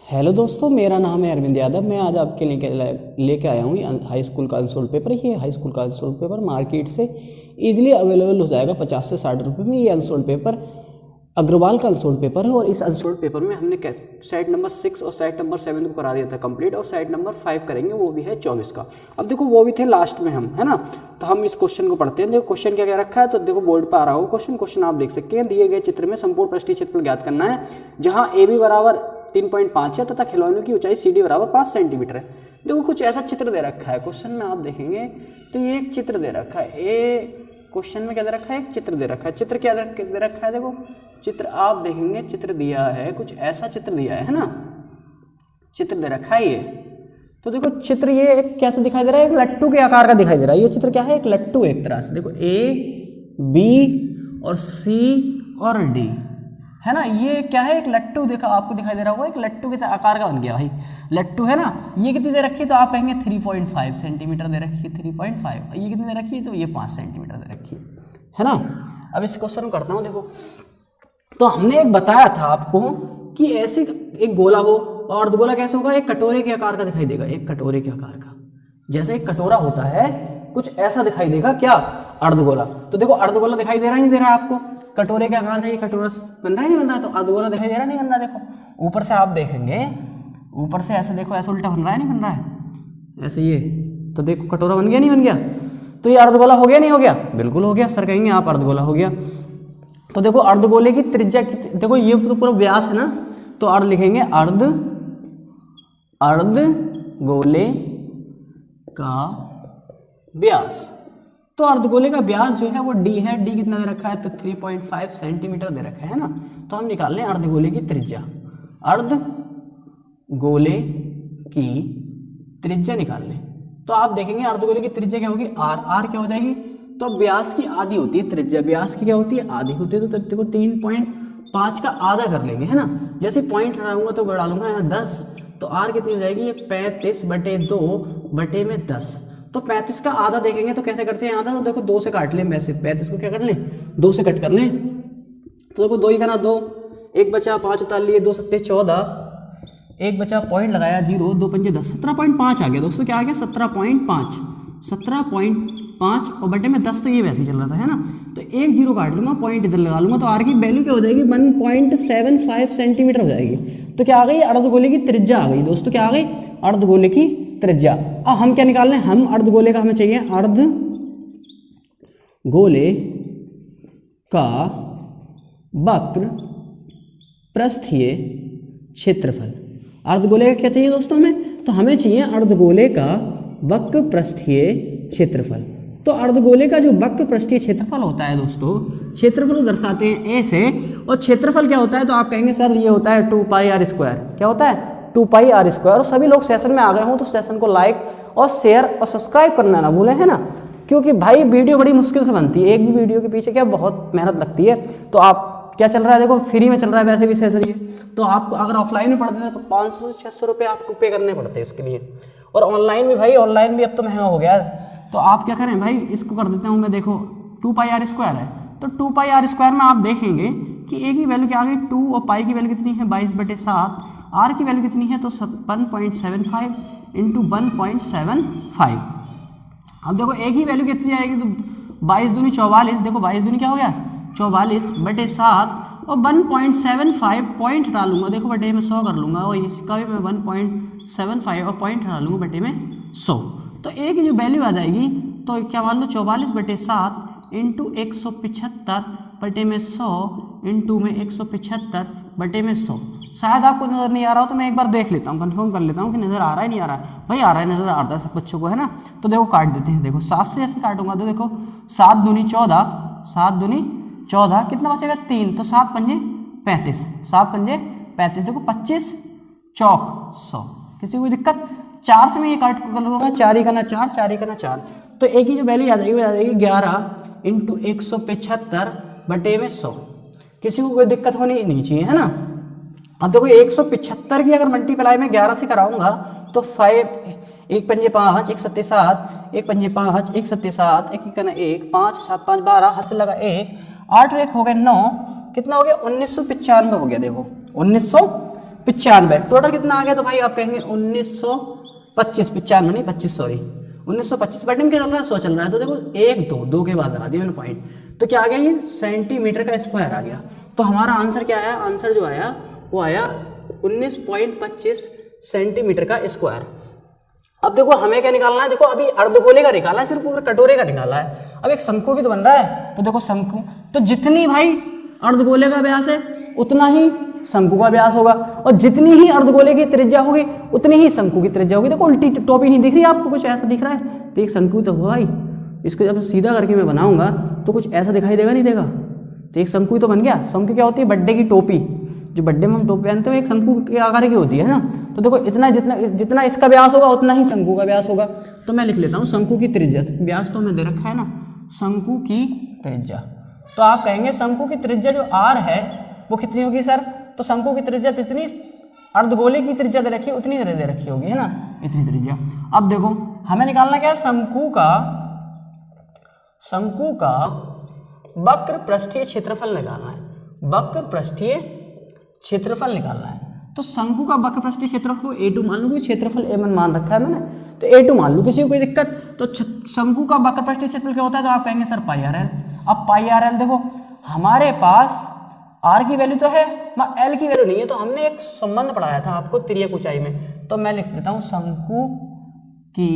Hello दोस्तों, मेरा नाम है अरविंद यादव। मैं आज आपके लेके आया हूँ हाई स्कूल का अनसोल्ड पेपर। ये हाई स्कूल का अनसोल्ड पेपर मार्केट से इजीली अवेलेबल हो जाएगा 50 से 60 रुपये में। ये अनसोल्ड पेपर अग्रवाल का अनसोल्ड पेपर है और इस अनसोल्ड पेपर में हमने सेट नंबर 6 और सेट नंबर 7 को करा दिया था कंप्लीट, और सेट नंबर 5 करेंगे, वो भी है 24 का। अब देखो वो भी थे लास्ट में हम, है ना। तो हम इस क्वेश्चन को पढ़ते हैं। देखो क्वेश्चन क्या क्या रखा है, तो देखो बोर्ड पर आ रहा हो क्वेश्चन आप देख सकते हैं। दिए गए चित्र में संपूर्ण पृष्ठीय क्षेत्रफल ज्ञात करना है, जहाँ ए बी बराबर 3.5 है तथा खिलौनों की ऊंचाई सी डी बराबर 5 सेंटीमीटर है। देखो कुछ ऐसा चित्र दे रखा है क्वेश्चन में, आप देखेंगे तो ये एक चित्र दे रखा है। ए क्वेश्चन में क्या दे रखा है, एक चित्र दे रखा है। चित्र क्या दे रखा है, देखो चित्र आप देखेंगे, चित्र दिया है, कुछ ऐसा चित्र दिया है ना, चित्र दे रखा है ये। तो देखो चित्र ये एक कैसे दिखाई दे रहा है, एक लट्टू के आकार का दिखाई दे रहा है। ये चित्र क्या है, एक लट्टू एक तरह से। देखो ए बी और सी और डी, है ना। ये क्या है, एक लट्टू देखा आपको दिखाई दे रहा होगा, एक लट्टू के आकार का बन गया भाई, लट्टू है ना। ये कितनी दे रखी है, तो आप कहेंगे 3.5 सेंटीमीटर दे रखी है, 3.5। ये कितनी दे रखी है, तो ये 5 सेंटीमीटर दे रखी है ना। अब इस क्वेश्चन में करता हूँ। देखो तो हमने एक बताया था आपको कि ऐसे एक गोला हो और अर्धगोला कैसे होगा, एक कटोरे के आकार का दिखाई देगा, एक कटोरे के आकार का। जैसे एक कटोरा होता है कुछ ऐसा दिखाई देगा क्या, अर्धगोला। तो देखो अर्धगोला दिखाई दे रहा है, नहीं दे रहा है आपको, कटोरे के आकार का ये कटोरा बन रहा है, नहीं बन रहा, तो अर्धगोला दिखाई दे रहा है, नहीं बन रहा। देखो ऊपर से आप देखेंगे, ऊपर से ऐसे देखो, ऐसा उल्टा बन रहा है, नहीं बन रहा है ऐसे ये, तो देखो कटोरा बन गया, नहीं बन गया। तो ये अर्धगोला हो गया, नहीं हो गया, बिल्कुल हो गया। सर कहेंगे आप अर्धगोला हो गया। तो देखो अर्धगोले की त्रिज्या, देखो ये तो पूरा व्यास है ना, तो अर्ध लिखेंगे, अर्धगोले का व्यास। तो अर्धगोले का व्यास जो है वो डी है। डी कितना दे रखा है, तो 3.5 सेंटीमीटर दे रखा है ना। तो हम निकाल लें अर्धगोले की त्रिज्या, अर्धगोले की त्रिज्या निकाल लें। तो आप देखेंगे अर्धगोले की त्रिज्या क्या होगी, आर। आर क्या हो जाएगी, तो व्यास की आधी होती है त्रिज्या, व्यास की क्या होती है, आधी होती है। तो देखो 3.5 का आधा कर लेंगे, है ना। जैसे पॉइंट हटाऊंगा तो बढ़ा लूंगा यहाँ 10, तो आर कितनी हो जाएगी, ये 35/2/10। तो 35 का आधा देखेंगे तो कैसे करते हैं आधा, तो देखो 2 से काट लें। वैसे 35 को क्या कर लें, 2 से कट कर लें। तो देखो 2 ही करना 2, 1 बचा, 5 उतार लिए, 2 सत्ते 14, 1 बचा, पॉइंट लगाया 0, 2 पंजे 10, 17.5 आ गया दोस्तों। क्या आ गया, 17.5 और बटे में 10, तो ये वैसे ही चल रहा था, है ना। तो 1 0 काट लूंगा, पॉइंट इधर लगा लूंगा, तो आर की वैल्यू क्या हो जाएगी, 1.75 सेंटीमीटर हो जाएगी। तो क्या आ गई, अर्धगोले की त्रिज्या आ गई दोस्तों। क्या आ गई, अर्धगोले की त्रिज्या। अब हम क्या निकाल रहे हैं, हम अर्धगोले का हमें चाहिए अर्धगोले का वक्र पृष्ठीय क्षेत्रफल। अर्धगोले का क्या चाहिए दोस्तों हमें, तो हमें चाहिए अर्धगोले का वक्र पृष्ठीय क्षेत्रफल। तो अर्धगोले का जो वक्र पृष्ठीय क्षेत्रफल होता है दोस्तों, क्षेत्रफल को दर्शाते हैं ए से, और क्षेत्रफल क्या होता है, तो आप कहेंगे सर ये होता है 2πr²। क्या होता है, 2πr²। और सभी लोग सेशन में आ गए हों तो सेशन को लाइक और शेयर और सब्सक्राइब करना ना भूलें, है ना। क्योंकि भाई वीडियो बड़ी मुश्किल से बनती है, एक भी वीडियो के पीछे क्या बहुत मेहनत लगती है। तो आप क्या चल रहा है, देखो फ्री में चल रहा है वैसे भी सेशन ये। तो आपको अगर ऑफलाइन में पढ़ते थे तो 500 से 600 रुपये आपको पे करने पड़ते हैं इसके लिए। और ऑनलाइन भी भाई, ऑनलाइन भी अब तो महंगा हो गया है। तो आप क्या करें भाई, इसको कर देता हूँ मैं, देखो 2πr² है, तो 2πr² में आप देखेंगे कि ए की वैल्यू क्या आ गई 2, और पाई की वैल्यू कितनी है 22/7, आर की वैल्यू कितनी है, तो 1.75 इंटू 1.75। अब देखो ए की वैल्यू कितनी आएगी, तो 22 दूनी 44, देखो 22 दूनी क्या हो गया 44/7, और 1.75 पॉइंट हटा लूंगा, देखो बटे में 100 कर लूंगा, और इसका भी मैं 1.75 और पॉइंट हटा लूंगा बटे में 100। तो ए की जो वैल्यू आ जाएगी, तो क्या मान लो 44/7 इंटू 175 बटे में 100 इंटू में 175 बटे में 100। शायद आपको नज़र नहीं आ रहा हो तो मैं एक बार देख लेता हूँ, कंफर्म कर लेता हूँ कि नज़र आ रहा है नहीं आ रहा है। भाई आ रहा है, नज़र आ रहा है सब बच्चों को, है ना। तो देखो काट देते हैं, देखो 7 से ऐसे काटूंगा तो देखो 7 दूनी 14, 7 दूनी 14, कितना बचेगा 3, तो 7 पंजे 35, 7 पंजे 35, देखो 25 चौक 100। किसी को कोई दिक्कत, 4 से मैं ये काट कर लूँगा, 4 ही करना 4, 4 ही करना 4। तो एक ही जो वैल्यू आ जाएगी वो आ जाएगी 11 इंटू 175 बटे में 100। किसी को कोई दिक्कत होनी नहीं चाहिए, है ना। अब देखो 175 की अगर मल्टीप्लाई में 11 से कराऊंगा तो 5, 1 पंजे 5, 1 सत्ते 7, 1 पंजे 5, 1 सत्ते 7, 1 करना 1, 5 7 5 12, हाथ से लगा 1, 8 1 हो गए 9, कितना हो गया 1995 हो गया। देखो 1995 95, टोटल कितना आ गया? तो भाई आप कहेंगे 1925, 95 नहीं 25 सॉरी 1925 बटे में क्या चल रहा है? 100 चल रहा है। तो देखो 1 2 2 के बाद लगा दिया मैंने पॉइंट, तो क्या आ गया? ये सेंटीमीटर का स्क्वायर आ गया। तो हमारा आंसर क्या आया? आंसर जो आया वो आया 19.25 सेंटीमीटर का स्क्वायर। अब देखो हमें क्या निकालना है? देखो अभी अर्धगोले का निकाला है, सिर्फ पूरे कटोरे का निकाला है। अब एक शंकु भी तो बन रहा है, तो देखो शंकु, तो जितनी भाई अर्धगोले का व्यास है उतना ही शंकु का व्यास होगा, और जितनी ही अर्धगोले की त्रिज्या होगी उतनी ही शंकु की त्रिज्या होगी। देखो उल्टी टोपी नहीं दिख रही आपको? कुछ ऐसा दिख रहा है? तो एक शंकु तो हुआ ही, इसको जब सीधा करके मैं बनाऊंगा तो कुछ ऐसा दिखाई देगा, नहीं देगा? तो एक शंकु तो बन गया। शंकु क्या होती है? बड्डे की टोपी, जो बड्डे में हम टोपी पहनते हैं एक शंकु के आकार की होती है ना। तो देखो इतना जितना इसका व्यास होगा उतना ही शंकु का व्यास होगा। तो मैं लिख लेता हूँ शंकु की त्रिज्या, व्यास तो हमें दे रखा है ना, शंकु की त्रिज्या। तो आप कहेंगे शंकु की त्रिज्या जो r है वो कितनी होगी सर? तो शंकु की त्रिज्या जितनी अर्धगोले की त्रिज्या दे रखी है उतनी दे रखी होगी, है ना, इतनी त्रिज्या। अब देखो हमें निकालना क्या है? शंकु का वक्र पृष्ठीय क्षेत्रफल निकालना है, वक्र पृष्ठीय क्षेत्रफल निकालना है। तो शंकु का वक्र पृष्ठीय क्षेत्रफल को A2 मान लो, क्षेत्रफल A1 मान रखा है मैंने, तो A2 मान लो, किसी को कोई दिक्कत? तो शंकु का वक्र पृष्ठीय क्षेत्रफल क्या होता है? तो आप कहेंगे सर पाई आर एल। अब पाई आर एल देखो हमारे पास r की वैल्यू तो है मगर l की वैल्यू नहीं है, तो हमने एक संबंध पढ़ाया था आपको तिर्यक ऊंचाई में, तो मैं लिख देता हूँ शंकु की,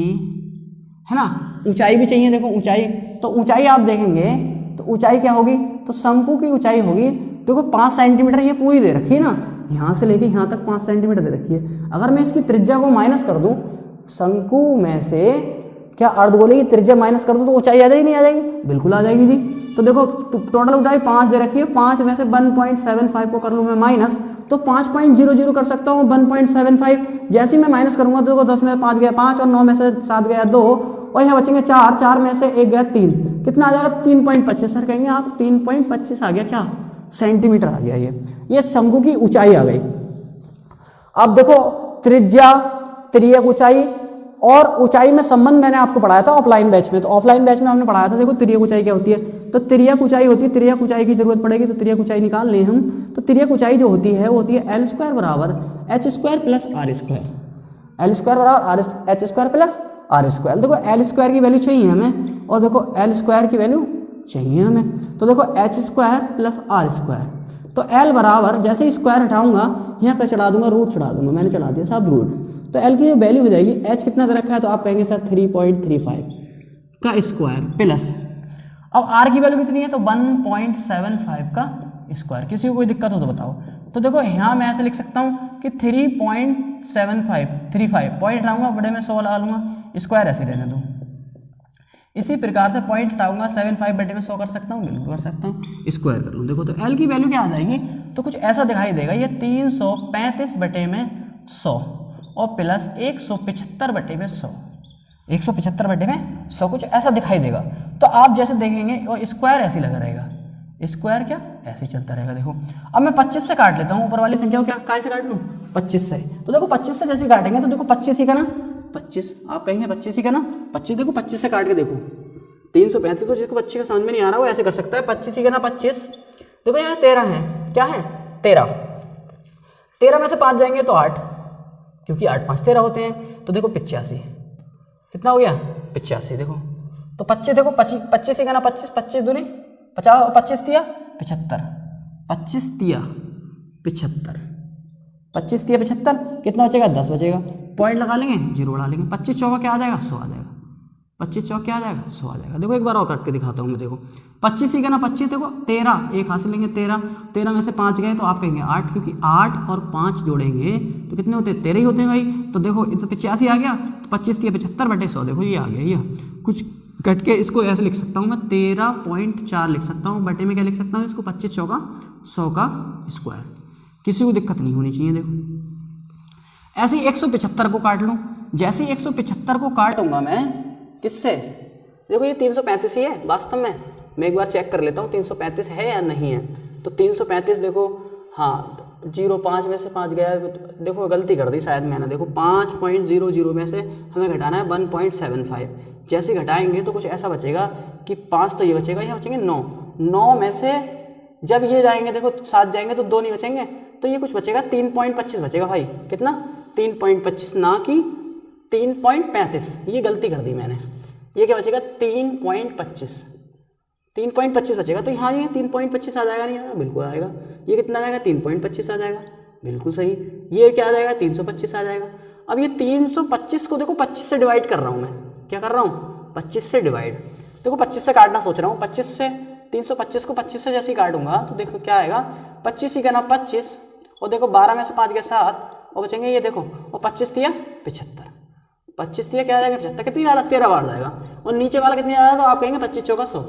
है ना, ऊंचाई भी चाहिए। देखो ऊंचाई, तो ऊंचाई आप देखेंगे तो ऊंचाई क्या होगी? तो शंकु की ऊंचाई होगी, देखो 5 सेंटीमीटर ये पूरी दे रखी है ना, यहाँ से लेके यहाँ तक 5 सेंटीमीटर दे रखी है। अगर मैं इसकी त्रिज्या को माइनस कर दूं, शंकु में से क्या अर्धगोले की त्रिज्या माइनस कर दूं तो ऊंचाई आ जाएगी, नहीं आ जाएगी? बिल्कुल आ जाएगी जी। तो देखो टोटल ऊंचाई 5 दे रखी है, 5 में से 1.75 को कर लूँ मैं माइनस, तो 5.00 कर सकता हूँ 1.75। जैसे ही मैं माइनस करूंगा तो देखो 10 में से 5 गया 5, और 9 में से 7 गया 2, और यहाँ बचेंगे 4, 4 में से 1 गया 3, कितना आ जाएगा? 3.25। सर कहेंगे आप 3.25 आ गया क्या? सेंटीमीटर आ गया। ये शंकु की ऊंचाई आ गई। अब देखो त्रिज्या, तिर्यक ऊंचाई और ऊंचाई में संबंध मैंने आपको पढ़ाया था ऑफलाइन बैच में, तो ऑफलाइन बैच में हमने पढ़ाया था। देखो तिर्यक ऊंचाई क्या होती है? तो तिर्यक ऊंचाई होती है, तिर्यक ऊंचाई की जरूरत पड़ेगी तो तिर्यक ऊंचाई निकाल लें हम। तो तिर्यक ऊंचाई जो होती है वो होती है L स्क्वायर बराबर H square plus R square, L square बराबर H square plus R square. देखो L स्क्वायर की वैल्यू चाहिए हमें, और देखो L स्क्वायर की वैल्यू चाहिए हमें, तो देखो H square plus R square. तो L बराबर, जैसे ही स्क्वायर हटाऊंगा यहाँ पे चढ़ा दूंगा, रूट चढ़ा दूंगा, मैंने चढ़ा दिया साहब रूट, तो L की वैल्यू हो जाएगी, H कितना दे रखा है? तो आप कहेंगे सर 3.35 का स्क्वायर प्लस, अब R की वैल्यू कितनी है? तो 1.75 का स्क्वायर। किसी को कोई दिक्कत हो तो बताओ। तो देखो यहाँ मैं ऐसे लिख सकता हूँ कि 3.75 पॉइंट हटाऊंगा, बड़े में 100 लगा लूंगा, स्क्वायर ऐसे रहने दूँ। इसी प्रकार से पॉइंट हटाऊंगा 75 बटे में 100 कर सकता हूँ, बिल्कुल कर सकता हूँ, स्क्वायर कर लूँ। देखो तो L की वैल्यू क्या आ जाएगी? तो कुछ ऐसा दिखाई देगा, ये 335 बटे में 100 और प्लस 175 बटे में 100, 175 बटे में 100, कुछ ऐसा दिखाई देगा। तो आप जैसे देखेंगे और स्क्वायर ऐसे लगा रहेगा, स्क्वायर क्या ऐसे ही चलता रहेगा। देखो अब मैं 25 से काट लेता हूँ, ऊपर वाली संख्या को क्या काय से काट लूँ? 25 से। तो देखो 25 से जैसे काटेंगे तो देखो 25 ही का ना, 25 आप कहेंगे 25 ही का ना, 25 देखो 25 से काट के देखो 335, तो जिसको 25 का समझ में नहीं आ रहा वो ऐसे कर सकता है 25 ही का ना 25। देखो यहाँ 13 है, क्या है 13 में से 5 जाएंगे तो 8, क्योंकि 8 5 13 होते हैं। तो देखो 85, कितना हो गया 85। देखो तो 25, देखो 25 ही का ना 25, 25 दूनी 50, 25 तिया 75, 25 तिया 75, 25 तिया 75, कितना बचेगा 10 बचेगा, पॉइंट लगा लेंगे, जीरो बढ़ा लेंगे, 25 चौका क्या आ जाएगा 100 आ जाएगा, 25 चौक क्या आ जाएगा 100 आ जाएगा। देखो एक बार और काट के दिखाता हूँ मैं। देखो 25 ही का ना 25, देखो 13 एक हासिल लेंगे, 13 में से 5 गए तो आप कहेंगे 8, क्योंकि 8 और 5 जोड़ेंगे तो कितने होते हैं 13 ही होते हैं भाई। तो देखो तो 85 आ गया, तो 25 तिया 75 बटे 100, देखो ये आ गया। ये कुछ कट के इसको ऐसे लिख सकता हूँ मैं 13.4 लिख सकता हूँ, बटे में क्या लिख सकता हूँ इसको 25 चौका 100 का स्क्वायर। किसी को दिक्कत नहीं होनी चाहिए। देखो ऐसे ही 175 को काट लूँ, जैसे ही 175 को काटूंगा मैं किससे, देखो ये 335 ही है वास्तव में, मैं एक बार चेक कर लेता हूँ 335 है या नहीं है। तो 335 देखो, हाँ 0.5 में से 5 गया, देखो गलती कर दी शायद मैंने, देखो 5.00 में से हमें घटाना है 1.75, जैसे घटाएंगे तो कुछ ऐसा बचेगा कि 5 तो ये बचेगा, यहाँ बचेंगे 9 में से जब ये जाएंगे देखो 7 जाएंगे तो 2 नहीं बचेंगे, तो ये कुछ बचेगा 3.25 बचेगा भाई। कितना? 3.25, ना कि 3.35। ये गलती कर दी मैंने। ये क्या बचेगा? 3.25 बचेगा। तो यहाँ ये 3.25 आ जाएगा, नहीं आएगा? बिल्कुल आएगा। ये कितना आ जाएगा? 3.25 आ जाएगा, बिल्कुल सही। ये क्या आ जाएगा? 325 आ जाएगा। अब ये 325 को देखो 25 से डिवाइड कर रहा हूँ मैं। क्या कर रहा हूँ? 25 से डिवाइड। देखो 25 से काटना सोच रहा हूँ। 25 से 325 को 25 से जैसे ही काटूंगा तो देखो क्या आएगा? 25 ही का ना 25, और देखो 12 में से 5 गया 7, और बचेंगे ये देखो, और 25 दिया 75। 25 दिया क्या आ जाएगा? 75। कितनी आ रहा? 13 बार जाएगा। और नीचे वाला कितनी आ रहा? तो आप कहेंगे 25 चौका 100।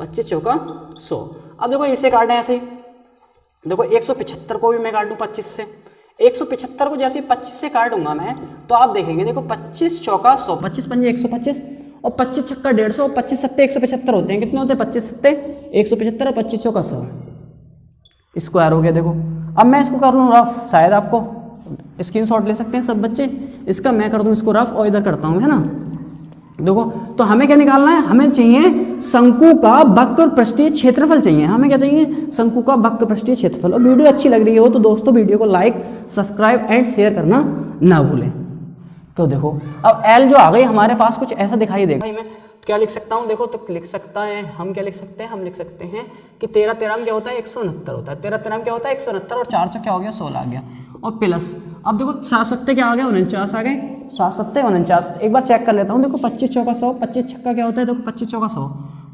25 चौका 100। अब देखो इसे काटना है ऐसे ही। देखो 175 को भी मैं काट दूँ 25 से। 175 को जैसे 25 से काटूंगा मैं, तो आप देखेंगे देखो 25 चौका 100, 25 पंजे 125, और 25 छक्का 150, और 25 सत्ते 175 होते हैं। कितने होते हैं? 25 सत्ते 175, और 25 चौका 100 स्क्वायर हो गया। देखो अब मैं इसको कर लूँ रफ, शायद आपको स्क्रीनशॉट ले सकते हैं सब बच्चे इसका। मैं कर दूँ इसको रफ, और इधर करता हूँ, है ना। देखो तो हमें क्या निकालना है? हमें चाहिए शंकु का वक्र पृष्ठीय क्षेत्रफल चाहिए। हमें क्या चाहिए? शंकु का वक्र पृष्ठीय क्षेत्रफल। और वीडियो अच्छी लग रही हो तो दोस्तों वीडियो को लाइक, सब्सक्राइब एंड शेयर करना ना भूलें। तो देखो अब एल जो आ गई हमारे पास, कुछ ऐसा दिखाई देगा। भाई मैं क्या लिख सकता हूँ? देखो तो लिख सकता है, हम क्या लिख सकते हैं? हम लिख सकते हैं कि 13 13 में क्या होता है? 169 होता है। 13 13 में क्या होता है? 169, और 4 क्या हो गया? 16 आ गया, और प्लस। अब देखो 7 सत्ते क्या आ गया? 49 आ गए। 7 सत्ते 49। एक बार चेक कर लेता हूँ। देखो 25 चौका 100, 25 छक्का क्या होता है? देखो 25 चौका 100,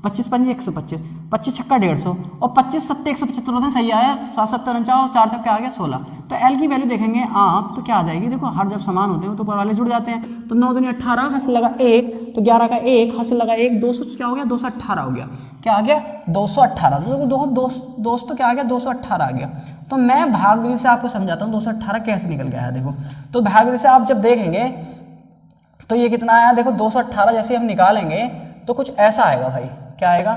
25 पंजे 125, 25 छक्का 150, और 25 सत्ते 175 होते हैं। सही आया। 7 सत्ते 49, और 4 छक्का आ गया 16। तो एल की वैल्यू देखेंगे आप तो क्या आ जाएगी? देखो हर जब समान होते हैं तो ऊपर वाले जुड़ जाते हैं। तो 9 दूनी 18, हासिल लगा 1, तो 11 का 1, हासिल लगा 1, 200 क्या हो गया? 218 हो गया। क्या आ गया? 218। तो देखो दोस्तों क्या आ गया? 218 आ गया। तो मैं भाग विधि से आपको समझाता हूँ 218 कैसे निकल गया है। देखो तो भाग विधि से आप जब देखेंगे तो ये कितना आया? देखो 218 जैसे हम निकालेंगे तो कुछ ऐसा आएगा भाई। क्या आएगा?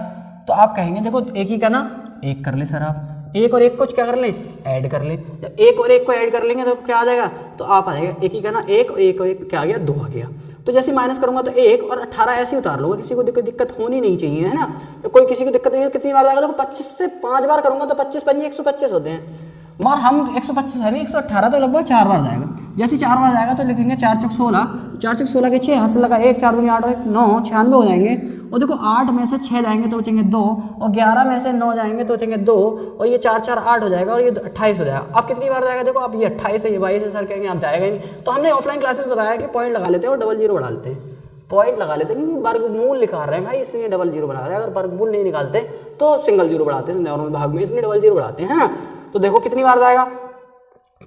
तो आप कहेंगे देखो एक ही का ना एक कर ले सर, आप एक और एक को क्या कर लें? ऐड कर लें। जब एक और एक को ऐड कर लेंगे तो क्या आ जाएगा? तो आप आ जाएगा एक ही का ना एक, और एक और एक क्या आ गया? 2 आ गया। तो जैसे माइनस करूंगा तो 1 और 18 ऐसे ही उतार लूंगा। किसी को दिक्कत होनी नहीं चाहिए, है ना। तो कोई किसी को दिक्कत नहीं है। कितनी बार जाएगा? तो 25 से 5 बार करूंगा तो 25 पंजे 125 होते हैं। मगर हम 125 है नहीं, 118, तो लगभग 4 बार जाएगा। जैसे 4 बार जाएगा तो लिखेंगे 4 चौक 16, 4 चौक 16 के 6, हासिल लगा 1, 4 दूनी 8 और 9, 96 हो जाएंगे। और देखो 8 में से 6 जाएंगे तो बचेंगे 2, और 11 में से 9 जाएंगे तो बचेंगे 2, और ये 4 4 8 हो जाएगा, और ये 28 हो जाएगा। अब कितनी बार जाएगा? देखो अब ये 28 है, ये 22 है, सर कहेंगे आप जाएगा ही नहीं। तो हमने ऑफलाइन क्लासेस बताया कि पॉइंट लगा लेते हैं और डबल जीरो बढ़ा लेते हैं। पॉइंट लगा लेते हैं क्योंकि वर्गमूल निकाल रहे हैं भाई, इसलिए डबल जीरो बढ़ा रहे हैं। अगर वर्गमूल नहीं निकालते तो सिंगल जीरो बढ़ाते हैं नॉर्मल भाग में, इसलिए डबल जीरो बढ़ाते हैं, है ना। तो देखो कितनी बार जाएगा?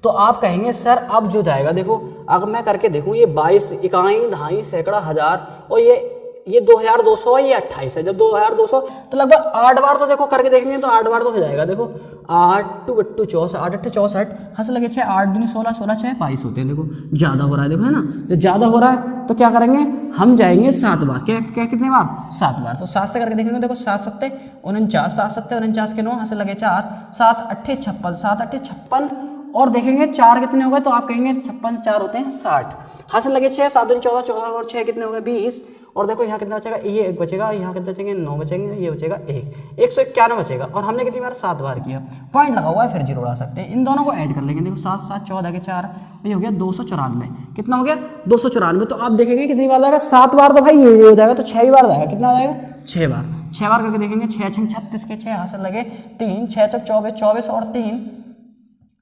तो आप कहेंगे सर अब जो जाएगा, देखो अगर मैं करके देखूं, ये 22 इकाई दहाई सैकड़ा हज़ार, और ये 2200 है, ये 28 है। जब 2200 तो लगभग 8 बार तो देखो करके देखेंगे तो 8 बार तो हो जाएगा। देखो 8 2 8 64, 8 8 64, हंस लगे 6, 8 दूनी 16, 16 6 22 होते हैं। देखो ज़्यादा हो रहा है, देखो है ना। जब ज़्यादा हो रहा है तो क्या करेंगे? हम जाएंगे 7 बार। क्या कितने बार? 7 बार। तो 7 से करके देखेंगे। देखो 7 सत्ते 49, 7 सत्ते 49 के 9, हंस लगे 4, 7 8 56, 7 8 56, और देखेंगे 4 कितने हो गए? तो आप कहेंगे 56 4 होते हैं 60, हासिल लगे 6, 7 दूनी 14, 14 और 6 कितने हो गए? 20। और देखो यहाँ कितना बचेगा? ये 1 बचेगा, यहाँ कितने बचेंगे? 9 बचेंगे, ये बचेगा 1, 191 बचेगा। और हमने कितनी बार? 7 बार किया। पॉइंट लगा हुआ है, फिर जीरो उड़ा सकते हैं। इन दोनों को ऐड कर लेंगे। देखो 7 7 14 के 4, ये हो गया 294। कितना हो गया? 294। तो आप देखेंगे कितनी बार जाएगा? 7 बार। तो भाई ये हो जाएगा, तो 6 बार जाएगा। कितना जाएगा? 6 बार। 6 बार करके देखेंगे। 6 6 36 के 6, हासिल लगे 3, 6 चौक 24, 24 और 3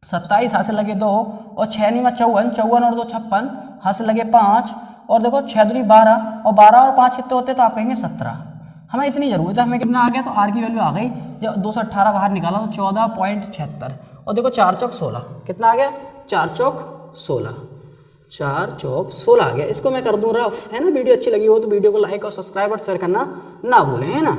27, हासिल लगे 2, और 6 नीमा 54, 54 और 2 56, हासिल लगे 5, और देखो 6 दूनी 12, और 12 और 5 कितने होते हैं? तो आप कहेंगे 17। हमें इतनी जरूरत है। हमें कितना आ गया? तो आर की वैल्यू आ गई। जब 218 बाहर निकाला तो 14.76, और देखो 4 चौक 16, कितना आ गया? 4 चौक 16, 4 चौक 16 आ गया। इसको मैं कर दूं रफ, है ना। वीडियो अच्छी लगी हो तो वीडियो को लाइक और सब्सक्राइब और शेयर करना ना भूलें, है ना।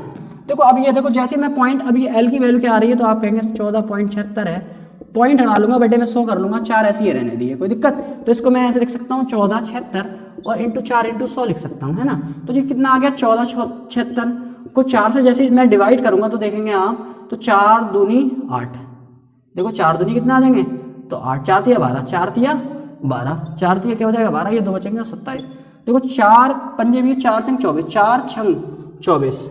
देखो अब ये देखो, जैसे मैं पॉइंट, अभी एल की वैल्यू क्या आ रही है? तो आप कहेंगे 14.76 है। पॉइंट हटा लूंगा, बटे में 100 कर लूंगा, 4 ऐसे ही रहने दिए, कोई दिक्कत? तो इसको मैं ऐसे लिख सकता हूँ 1476, और इंटू 4 इंटू 100 लिख सकता हूँ, है ना। तो ये कितना आ गया? 1476 को 4 से जैसे मैं डिवाइड करूंगा तो देखेंगे आप, तो 4 दूनी 8, देखो 4 दूनी कितना आ जाएंगे? तो 8, 4 तिया 12, 4 तिया 12, 4 तिया क्या हो जाएगा? 12, ये 2 बचेंगे 27। देखो 4 पंजे भी 4 छंग 24, 4 छंग 24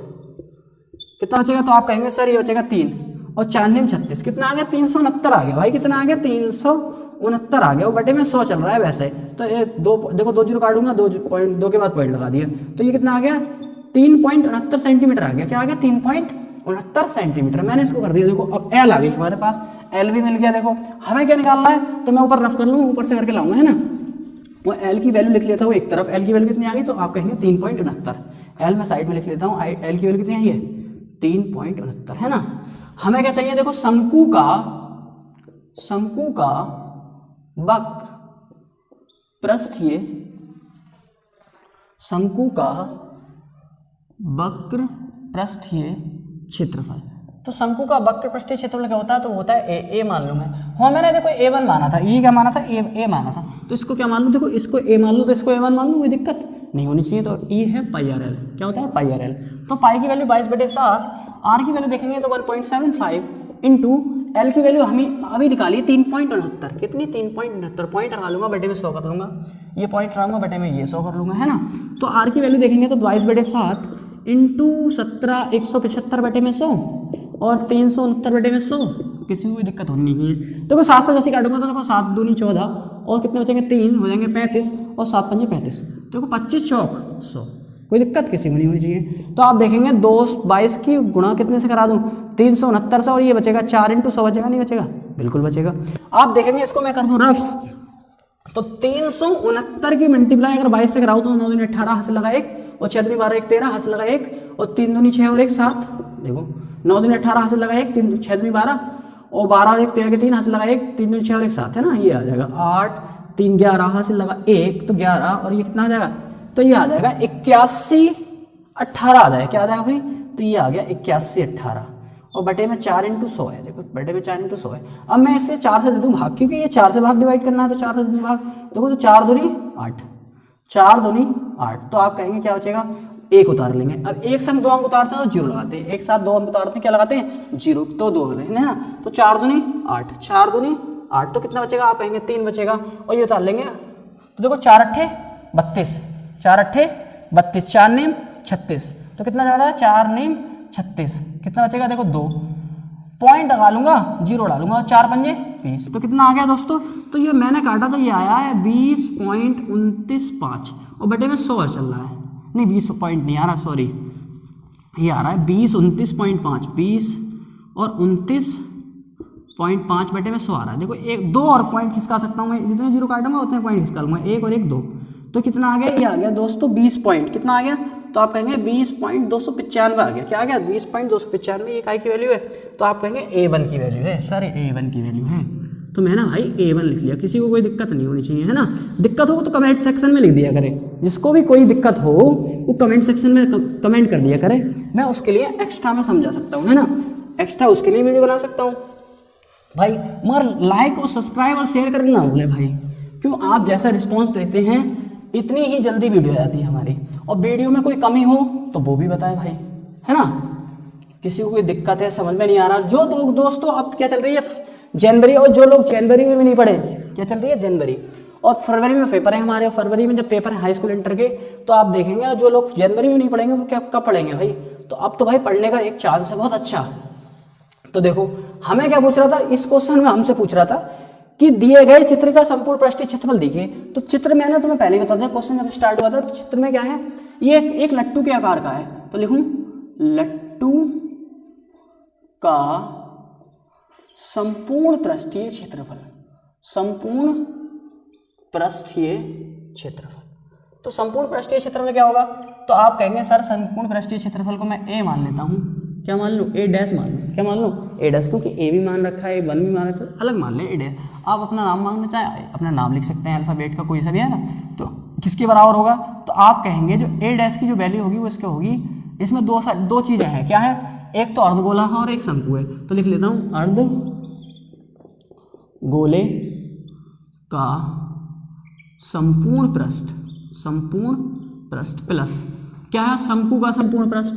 कितना बचेगा? तो आप कहेंगे सर ये बचेगा 3, और 4 निम 36, कितना आ गया 369 आ गया भाई, कितना आ गया 369 आ गया, वो बटे में 100 चल रहा है वैसे। तो ये दो देखो 2 जीरो काटूंगा, 2 के बाद पॉइंट लगा दिया, तो ये कितना आ गया 3.69 सेंटीमीटर आ गया। क्या आ गया 3.69 सेंटीमीटर। मैंने इसको कर दिया, देखो अब एल आ गई हमारे पास, एल भी मिल गया। देखो हमें क्या निकालना है, तो मैं ऊपर रफ कर लूँ, ऊपर से करके लाऊंगा, है ना। वो एल की वैल्यू लिख लेता हूँ एक तरफ, एल की वैल्यू कितनी आ गई, तो आप कहेंगे 3.69। एल मैं साइड में लिख लेता हूँ, एल की वैल्यू कितनी आई है 3.69, है ना। हमें क्या चाहिए, देखो शंकु का वक्र प्रस्थीय, शंकु का वक्र पृष्ठीय क्षेत्रफल। तो शंकु का वक्र पृष्ठीय क्षेत्रफल क्या होता है, तो होता है ए मान लूँ मैं। हाँ मैंने देखो A1 माना था, ये क्या माना था, ए माना था, तो इसको क्या मान लूँ, देखो इसको ए मान लूँ, तो इसको A1 मान लूँ, कोई दिक्कत नहीं होनी चाहिए। तो ये है पाई आर एल, क्या होता है पाई आर एल। तो पाई की वैल्यू 22/7, आर की वैल्यू देखेंगे तो 1.75 इंटू एल की वैल्यू हमें अभी निकाली 3.69, कितनी 3.69, पॉइंट हटा लूंगा बटे में 100 कर लूंगा, ये पॉइंट हटाऊंगा बटे में ये 100 कर लूंगा, है ना। तो आर की वैल्यू देखेंगे तो 22/7 इंटू 17, 175 बटे में 100 और 369 बटे में 100, किसी को कोई दिक्कत होनी नहीं है। देखो 7 से जैसे काटूंगा तो देखो 7 दूनी 14 और कितने बचेंगे 3 हो जाएंगे 35 और 7 पंजे 35, देखो 25 चौक 100, कोई दिक्कत किसी को नहीं होनी चाहिए। तो आप देखेंगे 22 की गुणा कितने से करा दूं 369 से, और ये बचेगा 4 इंटू 100 बचेगा, नहीं बचेगा, बिल्कुल बचेगा। आप देखेंगे इसको मैं कर दूं रफ, तो 369 की मल्टीप्लाई अगर 22 से कराऊं तो 9 दूनी 18 हासिल लगा 1 और 6 दूनी 12 1 13 हासिल लगा 1 और 3 दूनी 6 और 1 7, देखो 9 दूनी 18 हासिल लगा 1, 6 दूनी 12 और 12 और 1 13 के 3 हासिल लगा 1, 3 दूनी 6 और 1 7, है ना। ये आ जाएगा 8 3 11 हासिल लगा 1, तो 11 और ये कितना आ जाएगा, तो ये आ जाएगा 81 18 आ जाएगा, क्या आ जाएगा भाई, तो ये आ गया 81 18 और बटे में 4 इंटू 100 है, देखो बटे में 4 इंटू 100 है। अब मैं इसे 4 से दे दूं भाग, क्योंकि ये 4 से भाग डिवाइड करना है, तो 4 से दे दूं भाग, देखो तो 4 दूनी 8, 4 दूनी 8, तो आप कहेंगे क्या बचेगा, 1 उतार लेंगे। अब एक संग 2 अंक उतारते हैं तो 0 लगाते हैं, एक साथ 2 अंक उतारते हैं क्या लगाते हैं 0, तो 2 है ना। तो 4 दूनी 8, 4 दूनी 8, तो कितना बचेगा, आप कहेंगे 3 बचेगा और ये उतार लेंगे। तो देखो 4 अट्ठे 32, 4 अट्ठे 32, 4 नीम 36, तो कितना जा रहा है 4 नीम 36, कितना बचेगा देखो 2, पॉइंट लगा लूंगा 0 डालूंगा और 4 पंजे 20, तो कितना आ गया दोस्तों, तो ये मैंने काटा तो ये आया है 20.295 और बटे में 100 चल रहा है, नहीं 20 पॉइंट नहीं आ रहा, सॉरी ये आ रहा है 20.29.5, 20 और 29.5 बटे में 100 आ रहा है। देखो एक 2 और पॉइंट खिसका सकता हूँ मैं, जितने 0 काटूंगा उतने पॉइंट खिसका लूंगा, 1 और 1 2, तो कितना आ गया, ये आ गया दोस्तों 20 पॉइंट, कितना आ गया, तो आप कहेंगे 20.295 आ गया, क्या आ गया 20.295, ये काय की वैल्यू है, तो आप कहेंगे A1 की वैल्यू है, सर A1 की वैल्यू है। तो मैंने भाई A1 लिख लिया, किसी को कोई दिक्कत नहीं होनी चाहिए, है ना। दिक्कत हो तो कमेंट सेक्शन में लिख दिया करें, जिसको भी कोई दिक्कत हो वो कमेंट सेक्शन में कमेंट कर दिया करें, मैं उसके लिए एक्स्ट्रा में समझा सकता हूँ, है ना, एक्स्ट्रा उसके लिए वीडियो बना सकता हूँ भाई। मगर लाइक और सब्सक्राइब और शेयर करना ना भूलें भाई, क्यों आप जैसा रिस्पॉन्स देते हैं इतनी ही जल्दी वीडियो आ जाती है हमारी, और वीडियो में कोई कमी हो तो वो भी बताएं भाई, है ना। किसी को कोई दिक्कत है, समझ में नहीं आ रहा, जो दोस्तों अब क्या चल रही है जनवरी, और जो लोग जनवरी में भी नहीं पढ़े, क्या चल रही है जनवरी और फरवरी में पेपर है हमारे, फरवरी में जब पेपर है हाई स्कूल इंटर के, तो आप देखेंगे जो लोग जनवरी में नहीं पढ़ेंगे वो क्या कब पढ़ेंगे भाई। तो अब तो भाई पढ़ने का एक चांस है बहुत अच्छा। तो देखो हमें क्या पूछ रहा था, इस क्वेश्चन में हमसे पूछ रहा था कि दिए गए चित्र का संपूर्ण पृष्ठीय क्षेत्रफल दिखे। तो चित्र मैंने तुम्हें पहले ही बता दिया, क्वेश्चन जब स्टार्ट हुआ था, तो चित्र में क्या है, ये एक लट्टू के आकार का है, तो लिखूं लट्टू का संपूर्ण पृष्ठीय क्षेत्रफल, संपूर्ण पृष्ठीय क्षेत्रफल। तो संपूर्ण पृष्ठीय क्षेत्रफल क्या होगा, तो आप कहेंगे सर संपूर्ण पृष्ठीय क्षेत्रफल को मैं A मान लेता हूं, क्या मान लूं A डैश मान लूं, क्या मान लूं A डैश, क्योंकि A भी मान रखा है A1 भी मान रखा है, अलग मान ले A डैश। आप अपना नाम मांगना चाहे अपना नाम लिख सकते हैं, अल्फाबेट का कोई सा भी, है ना। तो किसके बराबर होगा, तो आप कहेंगे जो A डैश की जो वैल्यू होगी वो इसके होगी, इसमें दो चीजें हैं, क्या है, एक तो अर्धगोला है और एक शंकु है, तो लिख लेता हूं अर्धगोले का संपूर्ण पृष्ठ प्लस क्या है, शंकु का संपूर्ण पृष्ठ,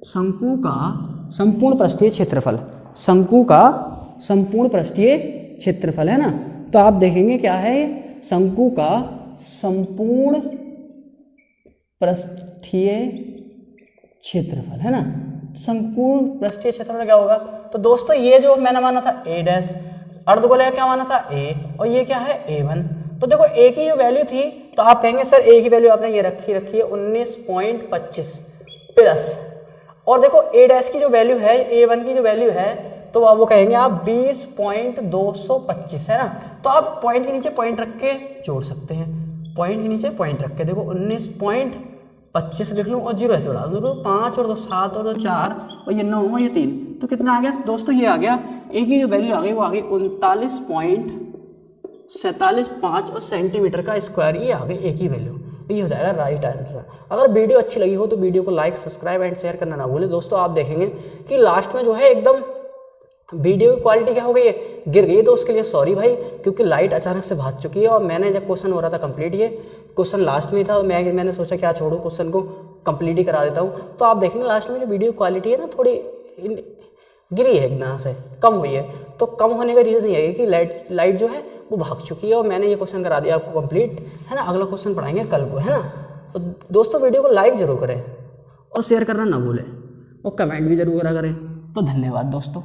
शंकु का संपूर्ण पृष्ठीय क्षेत्रफल, शंकु का संपूर्ण पृष्ठीय क्षेत्रफल, है ना। तो आप देखेंगे क्या है, शंकु का संपूर्ण पृष्ठीय क्षेत्रफल, है ना। संपूर्ण पृष्ठीय क्षेत्रफल क्या होगा, तो दोस्तों ये जो मैंने माना था ए डैश, अर्धगोले का क्या माना था ए, और ये क्या है A1। तो देखो ए की जो वैल्यू थी, तो आप कहेंगे सर ए की वैल्यू आपने ये रखी है 19.25 प्लस, और देखो ए डैश की जो वैल्यू है, A1 की जो वैल्यू है, तो वो कहेंगे आप 20.225 है ना। तो आप पॉइंट के नीचे पॉइंट रख के जोड़ सकते हैं, पॉइंट के नीचे पॉइंट रख के, देखो 19.25 लिख लूँ और 0 ऐसे बढ़ा दूँ, तो 5 और 2 7 और 2 4 और ये 9 और ये 3, तो कितना आ गया दोस्तों, ये आ गया ए की जो वैल्यू आ गई वो आ गई 39.47 और सेंटीमीटर का स्क्वायर, ये आ गई ए की वैल्यू। ये हो जाएगा राइट आंसर। अगर वीडियो अच्छी लगी हो तो वीडियो को लाइक, सब्सक्राइब एंड शेयर करना ना भूलें। दोस्तों आप देखेंगे कि लास्ट में जो है एकदम वीडियो की क्वालिटी क्या हो गई है, गिर गई है, तो उसके लिए सॉरी भाई, क्योंकि लाइट अचानक से भाग चुकी है और मैंने जब क्वेश्चन हो रहा था कंप्लीट, ये क्वेश्चन लास्ट में था, मैंने सोचा क्या छोड़ूं, क्वेश्चन को कंप्लीट ही करा देता हूँ। तो आप देखेंगे लास्ट में जो वीडियो क्वालिटी है ना थोड़ी गिरी है, एकदम से कम हुई है। तो कम होने का रीज़न ये है कि लाइट जो है वो भाग चुकी है और मैंने ये क्वेश्चन करा दिया आपको कंप्लीट, है ना। अगला क्वेश्चन पढ़ाएंगे कल को, है ना। तो दोस्तों वीडियो को लाइक जरूर करें और शेयर करना ना भूलें और कमेंट भी जरूर करा करें। तो धन्यवाद दोस्तों।